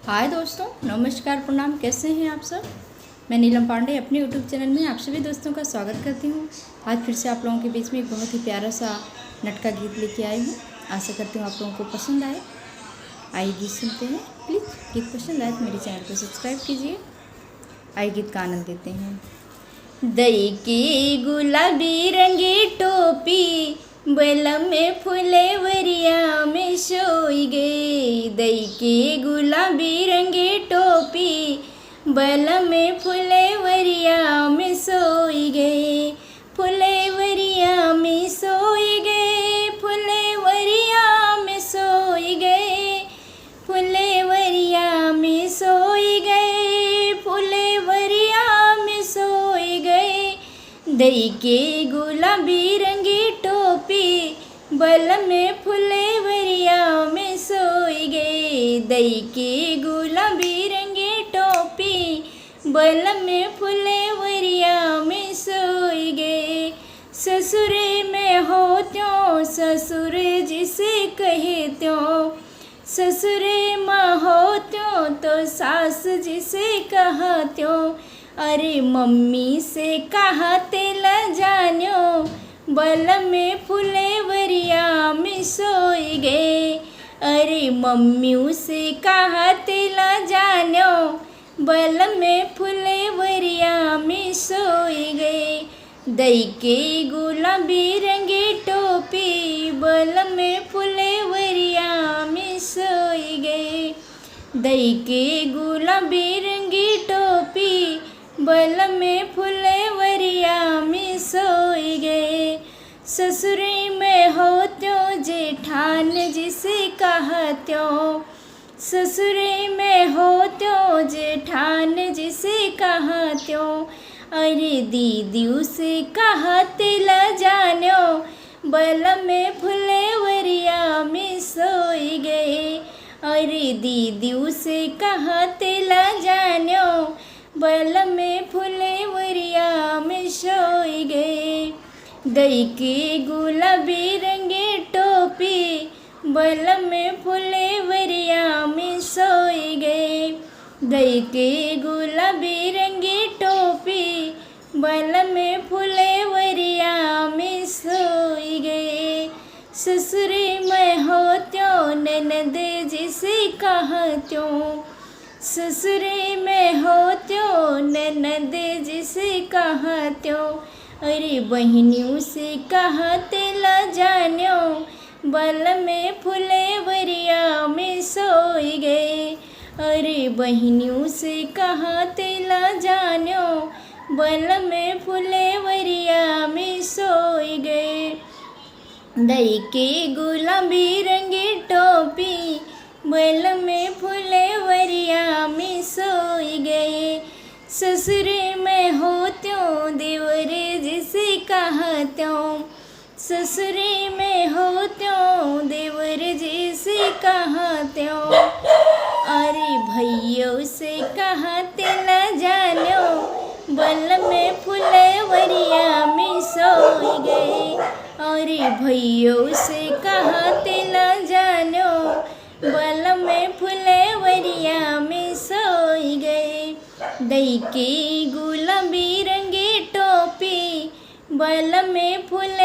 हाय दोस्तों, नमस्कार, प्रणाम। कैसे हैं आप सब। मैं नीलम पांडे अपने यूट्यूब चैनल में आप सभी दोस्तों का स्वागत करती हूँ। आज फिर से आप लोगों के बीच में एक बहुत ही प्यारा सा नटका गीत लेके आई हूँ। आशा करती हूँ आप लोगों को पसंद आए। आइए गीत सुनते हैं। प्लीज़ गीत पसंद आए तो मेरे चैनल को सब्सक्राइब कीजिए। आइए गीत का आनंद लेते हैं। दई की गुलाबी रंगी टोपी, बलम में फुलेवरिया में सोई गई। दई की गुलाबी रंगी टोपी, बलम में फुलेवरिया में सोई गई। फुलेवरिया में सोई गई, फुलेवरिया में सोई गई, फुलेवरिया में सोई गई, फुलेवरिया में सोई गई। दई के गुलाबी रंगी टोपी, बलम में फुलेवरिया में सोई गई। दई के गुलाबी रंगी टोपी, बलम में फुलेवरिया में सोई गई। ससुरे में हो त्यों, ससुर जिसे कहे त्यों, ससुरे माँ हो त्यों तो सास जिसे कहा त्यों। अरे मम्मी से कहा तेला जान्यो, बलम में फुलेवरिया में सोई गए। अरे मम्मी से कहा तेला जान्यो, बलम में फुलेवरिया में सोई गए। दई के गुलाबी रंगी टोपी, बलम में फुलेवरिया में सोई गए। दई के गुलाबी रंगी टोपी, बलम में फुलेवरिया में सोई गए। ससुरी में हो त्यों, जेठान जिसे कहा त्यों, ससुरी में हो त्यों, जेठान जिसे कहा त्यों। अरे दीदी उसे कहा तेला जान्यो, बलम में फुलेवरिया में सोई गए। अरे दीदी उसे कहा तेला जान्यो, बलम में फुलेवरिया में सोई गए। दई के गुलाबी रंगी टोपी, बलम में फुलेवरिया में सोई गए। दई के गुलाबी रंगी टोपी, बलम में फुलेवरिया में सोई गए। ससुरी में हो त्यों, ननद जिसे कहा त्यों, ससुरी में हो त्यों, ननद जिसे कहा त्यों। अरे बहनियों से कहा तेला जान्यो, बलम में फुलेवरिया में सोई गए। अरे बहनियों से कहा तेला जान्यो, बलम में फुलेवरिया में सोई गए। दई के गुलाबी रंगी टोपी, बलम में फुलेवरिया में सोई गए। ससुरे में हो त्यों, देवरे जिसे कहा त्यों, ससुरे में हो त्यों, देवरे जिसे कहा त्यों। अरे भैया से कहा तेला जान्यो, बलम में फुलेवरिया में सोई गए। अरे भैया से कहा तेला जान्यो, बलम में फुलेवरिया में सोई गए। दई के गुलाबी रंगी टोपी, बलम में फुले